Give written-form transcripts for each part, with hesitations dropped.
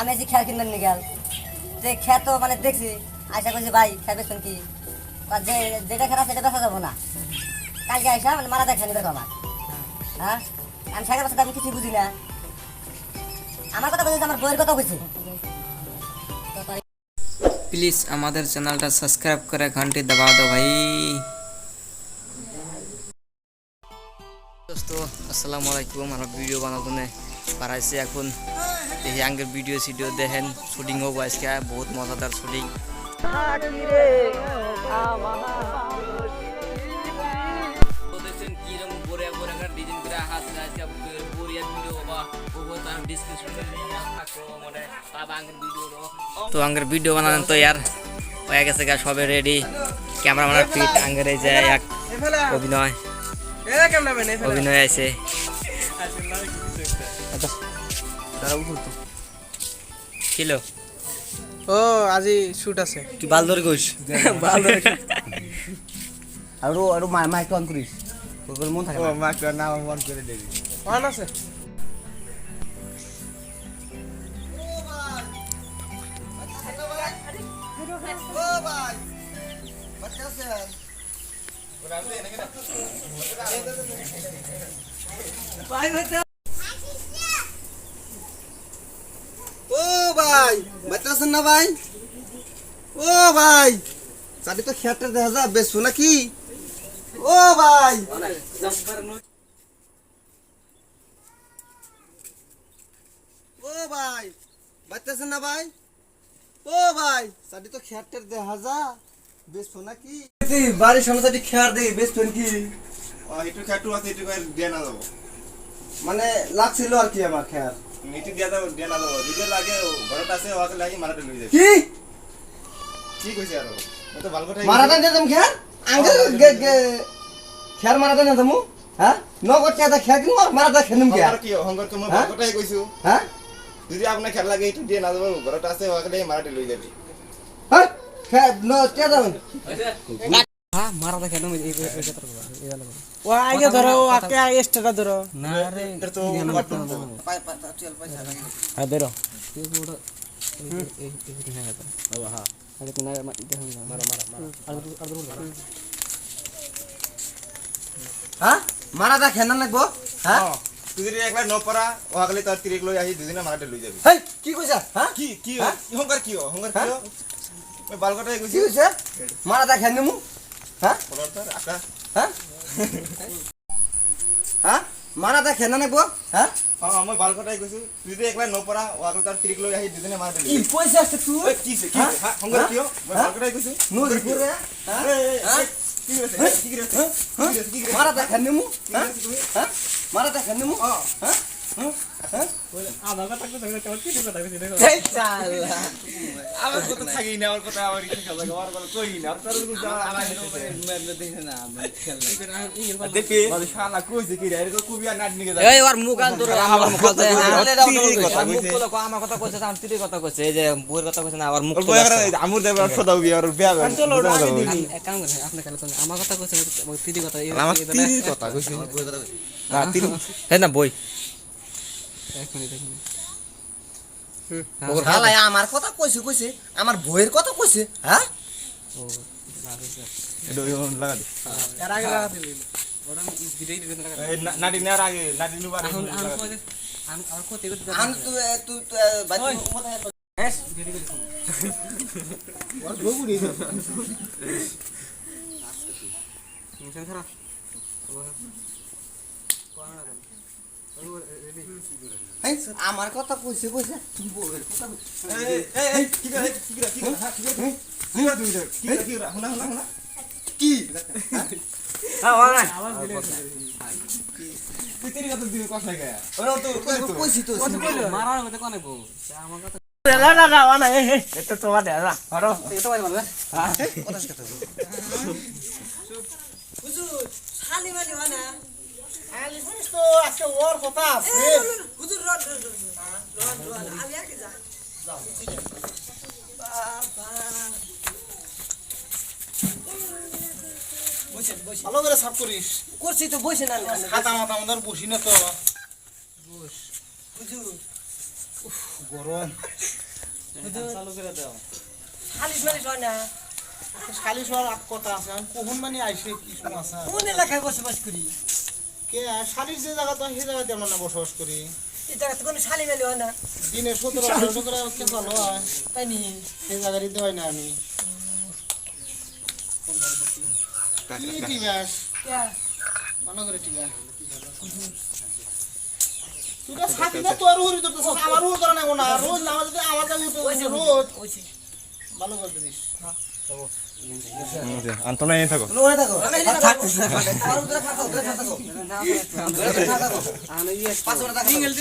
আমি যে খেয়াল কিনবেন নিয়ে গেল যে খেত মানে দেখছি আশা করছি ভাই খেয়ে শুনকি যে যেটা খেলা সেটা বেচা যাবো না কালকে আইসা মানে মারা দেখেন দেখো আমার হ্যাঁ আমি সাগের বাসাতে আমি কিছু বুঝি না আমার কথা বলছি আমার বইয়ের কথা বলছি प्लीज हमारे चैनल टा सब्सक्राइब करे घंटी दबा दो भाई। दोस्तों अस्सलाम वालेकुम हमारा वीडियो बनाने पाराई से এখন দেখি আঙ্গের ভিডিও সিডিও দেখেন শুটিং হোক আজকে বহুত মজাদার শুটিং দেখছেন কিরকম বড় বড় একটা ডিজাইন করে হাত আজকে বড়িয়া ভিডিও বাবা ওগো তার ডিসক্রিপশনে লিংক থাকো মানে বাবা আঙ্গের ভিডিও তো আঙ্গের ভিডিও বানানো তো यार হয়ে গেছে গা সবে রেডি ক্যামেরাম্যান ফিট আঙ্গের এই যে এক অভিনয় অভিনয় আছে কিলো ও আজি শুট আছে তুই বাল ধরে কইস বাল ধরে আর মাইক অন করিস ওর মন থাকে ও মাইক না অন করে দেবি অন আছে ও ভাই বাচ্চা আছে ভাই বাচ্চা ও ভাই বাচ্চা আছেন না ভাই ও ভাই চাবি তো খেয়াটা দেখা যা বেশ নাকি ও ভাই ও ভাই বাচ্চা আছেন না ভাই ও ভাই চাবি তো খেয়াটা দেখা যা বেশ নাকি বাড়ির সামনে চাবি খেয়ার দেই বেশ কি একটু খেটু আছে একটু দিয়ে না দেবো মানে লাগছিল আর কি আমার খেয়ার মিটি দিয়ে দেবো দিয়ে না দেবো দিতে লাগে ঘরটা আছে ওকে লাগি মারাটা লই যাবে কি ঠিক হইছে আর ও তো ভালো কথা মারাটা দিয়ে তুমি খেয়ার আঙ্গেল খেয়ার মারাটা না তুমি হ্যাঁ নগদ খেয়াটা খেয়ার কিনো মারাটা খেনুম কি আর কি অহংকার তো মই ভালো কথাই কইছো হ্যাঁ যদি আপনার খেলা লাগে একটু দিয়ে না দেবো ঘরটা আছে ওকে লাগি মারাটা লই যাবে হ্যাঁ খেয়ার ন কে দাও হ্যাঁ মারা দেখে না এই কথা ও আগে ধরো ও আকে এক্সট্রা ধরো না রে এটা তো হ্যাঁ বেরো তুই পুরো এই হ্যাঁ হ্যাঁ আগে তুই না মারা হ্যাঁ মারাটা খেনা লাগবো হ্যাঁ তুই যদি একবার ন পড়া ওকে লাগি তার তিরেক লই আসি দুদিনে মারাটা লই যাবে হেই কি কইছা হ্যাঁ কি কি অহংকার কি মই ভালো কথাই কি কইছি হইছে মারাটা খেনমু হ্যাঁ বলতার আকা হ্যাঁ হ্যাঁ মারাটা খেনা লাগবো হ্যাঁ মই ভালো কথাই কইছো তুই যদি একবার ন পড়া ওকে তার তিরেক লই আসি দুদিনে মারাটা লই কি যাবে কইছা আছে তুই কি অহংকার কি মই ভালো কথাই কইছি নুরি পুরে হ্যাঁ মারাটা খেনমু হ্যাঁ হ্যাঁ মারাটা খেনমু হ্যাঁ আমার কথা থাকি না আমার কথা আমার ইচ্ছা লাগে আমার কথা কই না তার দেখে শালা কইছে কি রে এরকম কুবিয়া নাট নিকে যায় এই ওর মুখ আন তোর আমার মুখ আছে কথা মুখ গুলো আমার কথা কইছে আমি তিরি কথা কইছে এই যে বউয়ের কথা কইছে না আমার মুখ আমুর দেব সদাও বিয়া আর বিয়া চলো আগে দিবি এক কাম করে আপনি কাল কোন আমার কথা কইছে তিরি কথা আমার তিরির কথা কইছি না তিরি হে না বই শালা আমার কথা কইছে আমার বইয়ের কথা কইছে হ্যাঁ এডো লাগা দে এর আগে লাগা দিবি ওটা ভিডিও দিতে নাটি নেয়ার আগে নাটি নুবার আমি আমার কত আন তুই বাচ্চা কোথায় এস ওর বগু রে মিশন খারাপ এই আমার কথা কইছে তুই বউয়ের কথা এই কি করে কি করে কি করে কি করে তুই কি করে হুনা কি হ্যাঁ ওনা তুই তিরি কথা দিবি কথা কে ওরা তো কইছি তো মারার মধ্যে কোনে বউ আমার কথা না ওনা এটা তো বাদে না হরো এটা ভাই বলবে হ্যাঁ কথা কথা বুঝু শালি মানে ওনা আলি শুনিস তো আজকে ওর কথা আছে হুজুর রড আমি আগে যাই যাও বাবা বসে ভালো করে সাফ করিস করছি তো বসে না হাতা মাথা আমাদের বসি না তো বস হুজুর গরম চালু করে দাও খালিস মালিশ হয় না খালি শোয়ার কথা আছে আমি কখন মানে আইসে কি সমস্যা কোন এলাকায় বসবাস করি কে শালির যে জায়গাতে সেই জায়গাতে আমরা না বসবাস করি এই জায়গাতে কোনো শালি মেলি হয় না দিনে 17-18 করে কে ভালো হয় তাই নি সেই জায়গায় দিতে হয় না আমি কি টিবাস ভালো করে টিবা তুই তো সাথী না তোর হুরি তো আমার হুরি করে না কোনা রোজ নামাজ যদি আমার কাছে রোজ ওইছে ভালো করে দিস আন্তলা এনে থাকো ওরে থাকো থাক আর উঠে থাকো পাসওয়ার্ড দাও সিঙ্গেল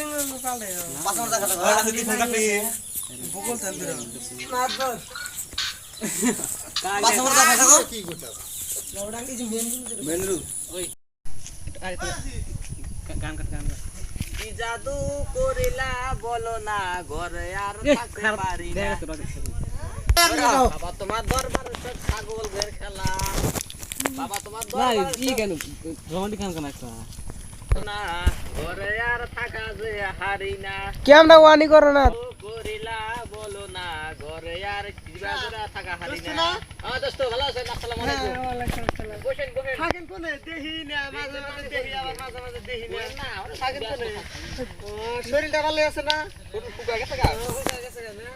পাসওয়ার্ড দাও আর যদি ফোন কাটে ভূগোল তন্ত্র মাদর পাসওয়ার্ড দাও থাকো কি করছিস লউডাঙ্গি যে মেনরু কি জাদু করিলা বলো না ঘরে আর থাকতে পারি না বাবা তোমার দরবারে সব ছাগল ঘের খেলা বাবা তোমার দরবারে কি কেন রোমান্টিক গান একটা না ঘরে আর থাকা যে হারি না কেমন ওয়ানি করো না ও করিলা বলো না ঘরে আর কিবা করে থাকা হারি না দোস্ত ভালো আছেন আসসালামু আলাইকুম বসেন বসেন থাকেন কোনে দেহি না মাঝে মাঝে দেহি আবার মাঝে মাঝে দেহি না না ওরা থাকেন কোনে ও শরীরটা ভালো আছে না ফুকা গেছে গা হয়ে গেছে না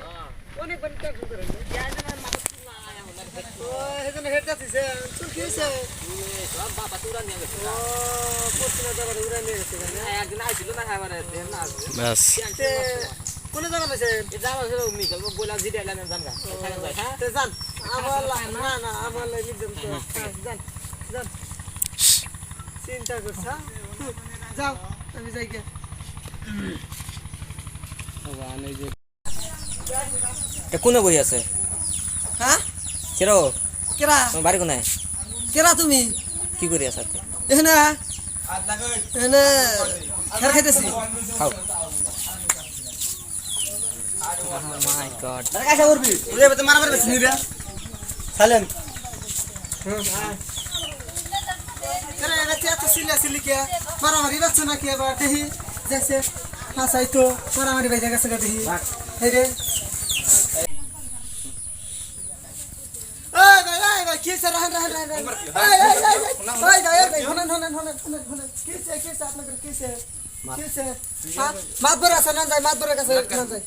অনেক বড় টেনশন করেন ইয়ার জন্য মানুষ না আয়া হলো ও এজন্য হেড যাচ্ছে চুল কি হইছে সব বাবা তুরা নিয়ে গেছে ও পশ্চিমে যাবার উড়ে নিয়ে গেছে না একদিন আইছিল না এবারে দেন না বাস তে কোনে জায়গা আছে যাওয়া ছিল মিকাল বইলা জিডে এলাম জানগা হ্যাঁ তে জান আমার না না আমার লাগি নিজাম তো জান জান চিন্তা করছ যাও আমি যাই গে কোনে বই আছে হ্যাঁ কেরো কেরা তোমার বাড়ি কোনে কেরা তুমি কি করি আছে এখানে এখানে খের খাইতেছি খাও মাই গড আরে কাছে করবি ওরে বেতে মারা মারবে শুনি রে সাইলেন্ট কেরা এতে এত সিলা সিলি কে মারামারি বাচ্চা না কে বা দেহি জেসে হাসাই তো মারামারি বাইজা গেছে দেহি হে রে এই ভাই কি সে রাহেন এই হনেন কি সে আপনাদের কি সে মাত বড় আছে না যাই মাত বড় কাছে না যাই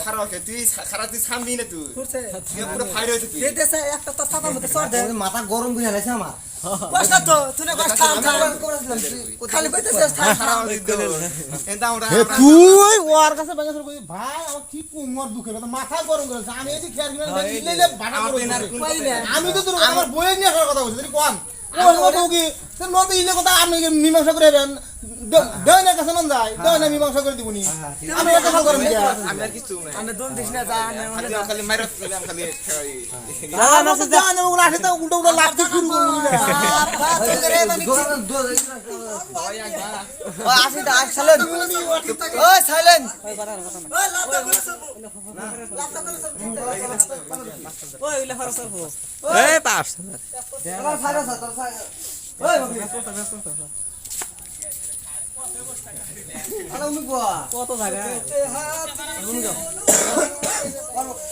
খারাপ তুই খারাপ তুই সামবি না তুই ফুরছে তুই পুরো ফাইর হইছে তুই এই দেশে একটা তো থাপার মধ্যে সর দে মাথা গরম বুঝা লাগছে আমার কষ্ট তো তুই কষ্ট খালি কইতেছিস খারাপ হইছে এটা ওরা তুই ওর কাছে বাজার কই ভাই আমার কি কোমর দুখে মাথা গরম করে আমি এই খেয়াল করে দিলে বাটা করে আমি তো তোর আমার বইয়ের নিয়ে কথা বলছি তুই কোন ও তো কি তোর মতে ইলে কথা আমি মীমাংসা করে দেন দেন না কাছে নন যায় দেন না মীমাংসা করে দিবনি আমি একটা কথা করব আমি আর কিছু নাই আমি দোন দিস না যা খালি মাইরত আমি খালি না না জান ও লাঠি তো উল্টো উল্টো লাঠি শুরু করব ও আসি দা সাইলেন্ট ও সাইলেন্ট এই পাস তোর ফায়দা আছে তোর ফায়দা ওই আলো উনি গো কত জায়গা উনি গো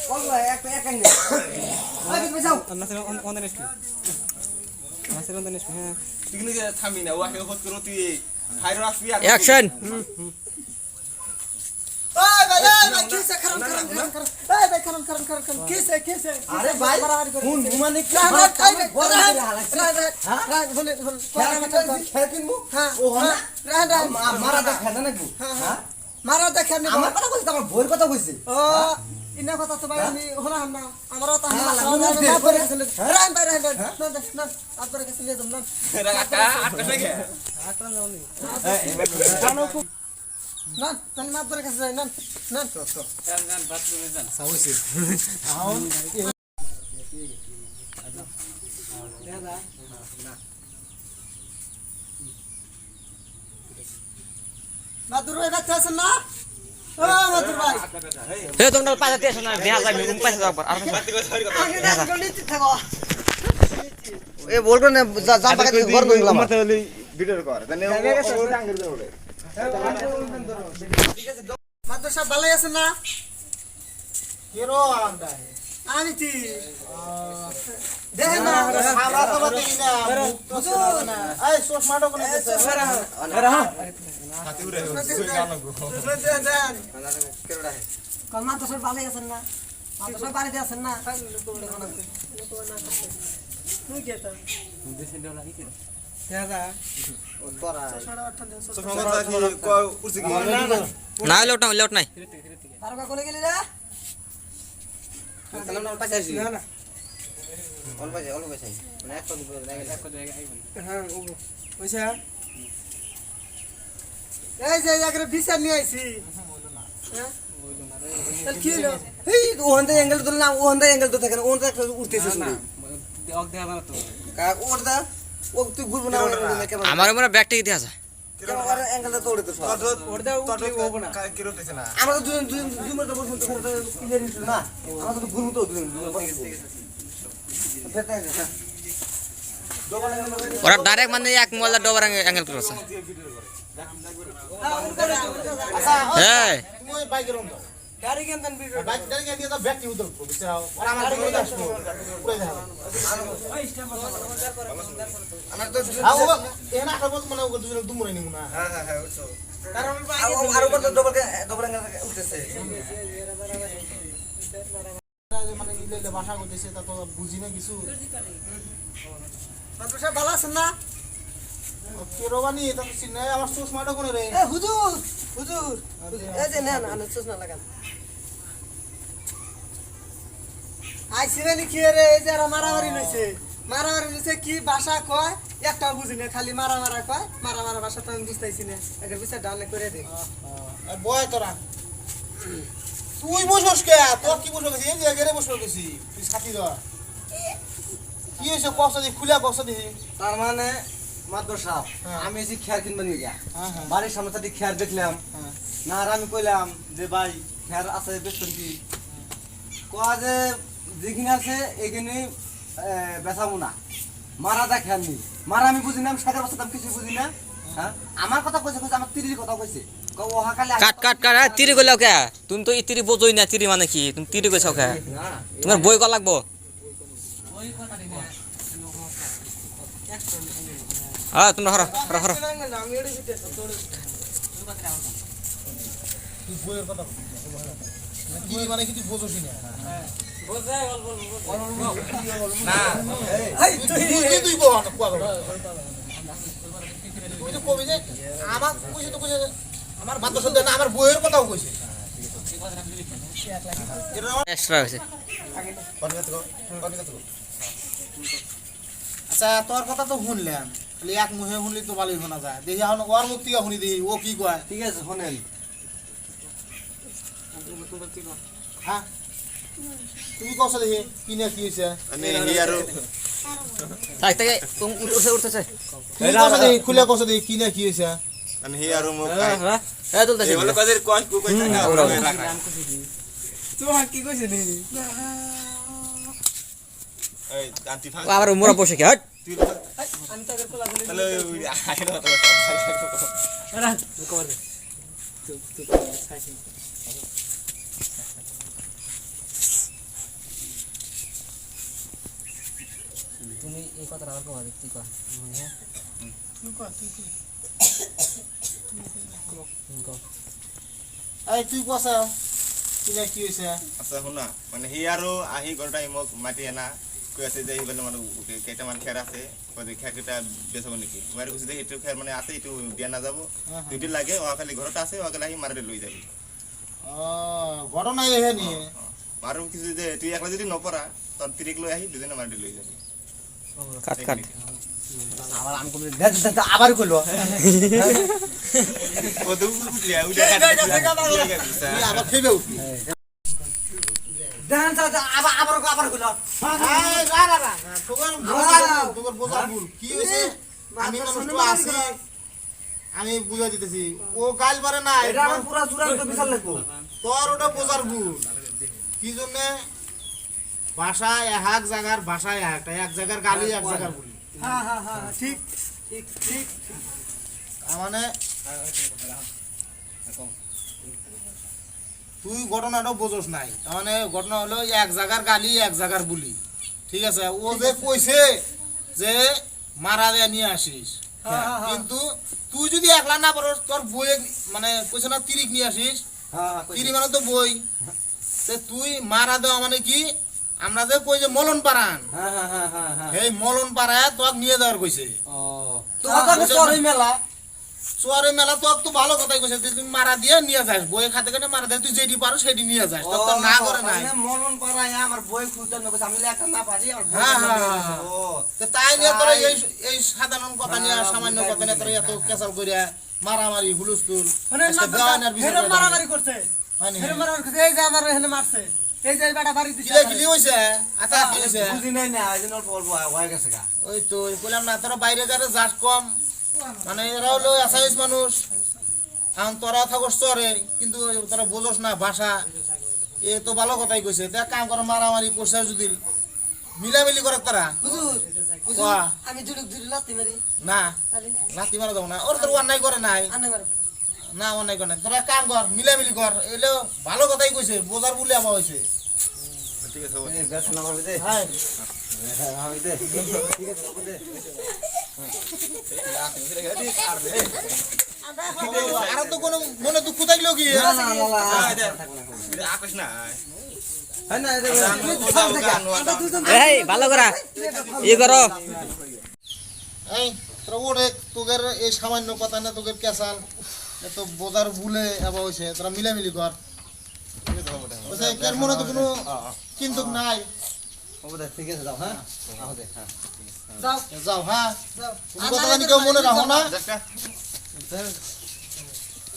কল এক এক নে ওই বিট যাও পিকনিক থামি না ও আগে হত করো তুই ফাইর আসবি আর অ্যাকশন ওই ভাই কি সে খারাপ এই ভাই খারাপ কি সে আরে ভাই হুন মানে কি মারা দা খেদা নাকি হ্যাঁ মারা দেখেন আমার কথা কইছিস আমার বইয়ের কথা কইছিস ও ইনা কথা তো ভাই আমি হলাম না আমারও তো হ্যাঁ, হামলা লাগবে না। না করে গেছিল রান ভাই রান না আর করে গেছিল না রাখা আটকা লাগে না তাহলে না করে গেছিল না না মাদুর ভাই বাচ্চা আছেন না ও মাদুর ভাই হে তোমরা পাঁচা দিয়ে শোনা দেখা যায় আমি পাঁচা যাবো আর আগে না গলিতে থাকো এ বলবো না যা পাকে ঘর কইলাম ভিডিও কর তাহলে ও আঙ্গুর দেবে মাদুর সাহেব ভালো আছেন না কেরো আন্ডা আমি কি আহ, দেখেন না আমরা তো দেখি না মুখ তো চেনা না। এই চশমাটা কোনে দিছে কমা তো সব ভালোই আছেন না তো সব বাড়িতে আছেন না না লোট নাই তারকা কোনে গেলি রে হ্যাঁ পয়সা এই যে একরে বিচার নিয়ে আইছি হ্যাঁ তাহলে কি হলো এই ওখানে অ্যাঙ্গেল তো না ওখানে অ্যাঙ্গেল তো থাকে না ওখানে উঠতেছে শুধু কাক ওরদা ও তুই ঘুরবো না আমার মনে ব্যাগ টিকে আছে ওর অ্যাঙ্গেলটা তো উঠতে সব ওরদা উঠলে হবে না আমরা তো দুজন দুজন মিনিট বসে তো ক্লিয়ার হইছিল না আমরা তো ঘুরবো তো দুজন ওরা ডাইরেক্ট মানে এক মোবাইল ডবল অ্যাঙ্গেল করেছে আচ্ছা এই তুমি ওই বাইকের রুম দাও গাড়ি কেন দেন ভিডিও বাইক গাড়ি দিয়ে তো ব্যাগ কি উদল বুঝছাও আর আমার গাড়ি আসবো পুরো যাও আমরা তো হ্যাঁ ও এনা একটা বল মানে ওকে দুজন দুমরে নিমু না হ্যাঁ হ্যাঁ হ্যাঁ বুঝছো কারণ আর উপর তো ডবল অ্যাঙ্গেল উঠতেছে মানে নিলে ভাষা কইতেছে তা তো বুঝি না কিছু মাত্র সব ভালো আছেন না কেরোবানি তা তো চিনে আমার চশমাটা কোনে রে এ হুজুর হুজুর এই যে নেন আনে চশমা লাগান আইছিরে কি রে এই যে মারামারি লইছে কি ভাষা কয় একটা বুঝি না খালি মারা কয় মারা ভাষা তো আমি বুঝতাইছি না একটা বিচার ডাউন করে দে বয় তোরা তুই বসস কে তোর কি বসে গেছিস এই জায়গায় বসে গেছিস তুই সাথী ধর কি হইছে কষ্ট দি খুলে কষ্ট দি তার মানে মাত্র সাপ হ্যাঁ। আমি এসে খেয়ার কিনবার নিয়ে গিয়া হ্যাঁ হ্যাঁ বাড়ির সামনে সাথে খেয়ার দেখলাম হ্যাঁ না আর আমি কইলাম যে ভাই খেয়ার আছে বেচতেন কি কয়া যে যেখানে আছে এখানে বেচাবো না মারা দা খেয়ার নেই মারা আমি বুঝি না আমি 7 বছর দাম কিছু বুঝি না হ্যাঁ আমার কথা কইছে আমার তিরির কথা কইছে ওহা খালি কাট কাট কাট তিরি কইলাও কে তুমি তো ইতিরি বোঝই না তিরি মানে কি তুমি তিরি কইছাও কে তোমার বই কল লাগবো হ্যাঁ তোমরা হর হর হর তুই বইয়ের কথা কি মানে কি তুই বোঝস না তুই কো না কুয়া তুই তো কবি যে আমার কইছে তো কইছে আমার বাদ শুদ্ধ না আমার বইয়ের কথাও কইছে এক্সট্রা হইছে আচ্ছা তোর কথা তো শুনলাম খালি এক মুহে শুনলি তো ভালোই শোনা যায় দেখি এখন ওর মুখ থেকে শুনি দেখি ও কি কয় ঠিক আছে শোনেন হ্যাঁ তুমি কছ দেখি কি না কি হয়েছে থাক থেকে উঠছে উঠতেছে তুমি কছ দেখি খুলে কছ দেখি কি না কি হয়েছে হ্যাঁ তুলতেছে আবার মোরা বসে কি হট তুমি এই কথাটা আর কবা তুই কয় এই তুই কছ কি না কি হয়েছে আচ্ছা শুনা মানে সি আৰু আহি ঘৰতে আহি মোক মাতি আনা কৈ আছে যে এইফালে মানে কেইটামান খেৰ আছে কৈ যে খেৰকেইটা বেচাব নেকি মই আৰু কৈছোঁ যে এইটো খেৰ মানে আছে এইটো দিয়া নাযাব দুদিন লাগে অহাকালি ঘৰত আছে অহাকালি আহি মাৰিলে লৈ যাবি ঘটনা এহে নি আৰু কিছু যে তুই একলা যদি নপৰা তোৰ তিৰিক লৈ আহি দুজনে মাৰি লৈ যাবি কাট কাট আবার আমি কই আবার কইলো ও তো উঠিয়া উঠিয়া তুই আবার খেবে উঠবি দেন আবার কইলো এই রা তোর বোঝা ভুল কি হইছে আমি মানুষ তো আছি আমি বুঝাই দিতেছি ও গাল পারে না এটা আমার পুরা চূড়ান্ত বিশাল লাগবো তোর ওটা বোঝার ভুল কি জন্য ভাষা এক জায়গার ভাষা একটা এক জায়গার গালি এক জায়গার বলি হ্যাঁ ঠিক ঠিক ঠিক মানে তুই ঘটনাটা বোঝস নাই মানে ঘটনা হলো এক জায়গার গালি এক জায়গার বুলি ঠিক আছে ও যে কইছে যে মারা দেয়া নিয়ে আসিস কিন্তু তুই যদি একলা না পারস তোর বই মানে কইছে না তিরিক নিয়ে আসিস তিরি মানে তো বই তে তুই মারা দেওয়া মানে কি আমরা যে কই যে মলন পাড়ান এই মলন পাড়ায় তোক নিয়ে যাওয়ার কইছে চুয়ারে মেলা তো তো ভালো কথাই কইছে তুই মারা দিয়ে নিয়ে যাস বই খাতে কেটে মারা দিয়ে তুই যেটি পারো সেটি নিয়ে যাস তোর তো না করে নাই মলন পাড়ায় আমার বই খুলতে নকছ আমি একটা না পারি আর তো তাই নিয়ে তোরা এই সাধারণ কথা নিয়ে সামান্য কথা নিয়ে তোরা এত কেসাল কইরা মারামারি হুলুস্তুল মানে দেওয়ানের বিষয় মারামারি করছে হয়নি মারামারি করছে এই যে আমার এখানে মারছে এই যে বেটা বাড়ি দিছে কিলে কিলি হইছে আচ্ছা কি হইছে বুঝি নাই না এই জন্য অল্প অল্প হয়ে গেছে গা ওই তো বললাম না তোরা বাইরে যারা যাস কম মানে এরা হলো আসাইস মানুষ এখন তোরা থাকস চরে কিন্তু তোরা বোঝস না ভাষা এ তো ভালো কথাই কইছে দেখ কাম করে মারামারি করছে যদি মিলামিলি করে তারা আমি জুড়ুক লাতি মারি না তাহলে লাতি মারা যাবো না ওর তোর অন্যায় করে নাই আনে মারো না অন্যায় করে নাই তোরা কাম কর মিলামিলি কর এলে ভালো কথাই কইছে বোঝার বলে আমার হয়েছে ঠিক আছে এই বেশ না হবে দে হ্যাঁ আমি দে ঠিক আছে হবে দে আর তো কোনো মনে দুঃখ থাকলো কি আকাশ না হ্যাঁ না এই ভালো করা ই করো এই তোরা ওরে তোদের এই সামান্য কথা না তোদের কেসাল এত বোঝার ভুলে আবার হয়েছে তোরা মিলামিলি কর বুঝছে এর মনে তো কোনো কিন্তু নাই হবে দে ঠিক আছে যাও হ্যাঁ হবে হ্যাঁ যাও যাও হ্যাঁ কোনো কথা জানি কেউ মনে রাখো না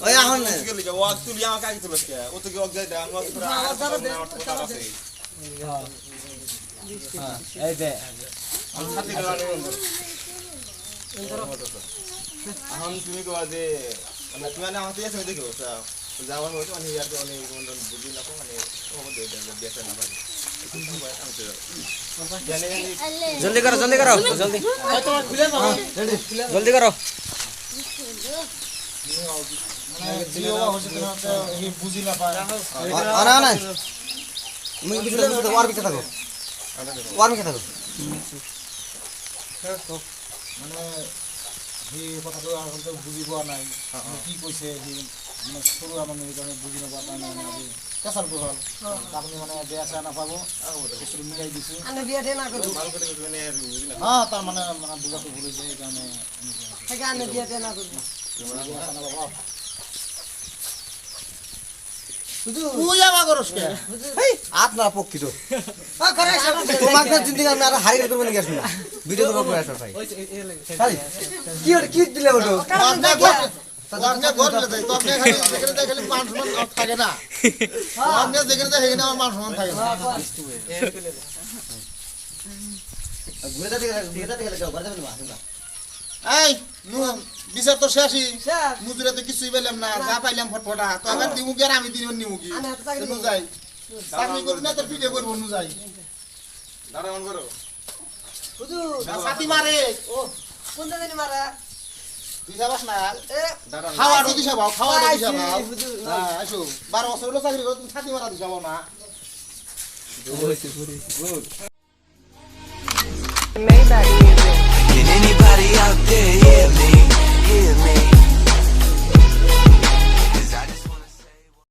ওই এখন গেলি ও তুলি আমাকে আগে তুলস কে ও তো কি অজ্ঞায় দা আমি এই দে এখন তুমি কোয়া যে মানে তুমি মানে আমাকে এসে দেখো যাওয়ার হতো মানে ইয়ার অনেক বুঝি না মানে ও দে দে বেটা না পারি জলদি করো জলদি করো জলদি জলদি করো মানে জিও হচ্ছে তো এই বুঝি না পায় আরে না তুমি বিলে ওর বিতে থাকো ওর বিতে থাকো মানে এই কথাটো আর তো বুঝি পাওয়া নাই কি কইছে যে মানে শুরু মানে আমি বুঝি না পাতা না মানে কেসাল বল আপনি মানে দেয়া আছে না পাবো কিছু মিলাই দিছি আনে বিয়া দে না করো ভালো করে মানে বুঝি না হ্যাঁ তার মানে মানে বুঝাতে ভুলেছে এই কারণে থেকে আনে বিয়া দে না করো তুই আমা করস কে আপনারা পক্ষিত তোমাকে জিন্দিগি আমি আর হারিয়ে করব না গেছি না ভিডিও করব আসো ভাই ভাই কি দিলে বলো আপনি গড়লে দেই তো আপনি খালি যেখানে দেয় খালি মান সম্মান থাকে না আপনি যেখানে দেয় সেখানে আমার মান সম্মান থাকে না ঘুরে যেতে গেলে যাও ঘরে যাবেন না এই বিচার তো শেষই মুজুরে তো কিছুই পেলাম না যা পাইলাম ফটফটা তো আবার দিমু কি আর আমি দিন নিমু কি নু যাই চাকরি করি না তোর ভিডিও করবো নু যাই দাঁড়া অন করো সাথী মারে ও কোন জানি মারা তুই যাবাস না এ খাওয়া দিছ ভাও খাওয়া দিছ ভাও হ্যাঁ আসো 12 বছর হলো চাকরি করো তুমি সাথী মারা দিছ না Maybach music. Can anybody out there hear me? Hear me?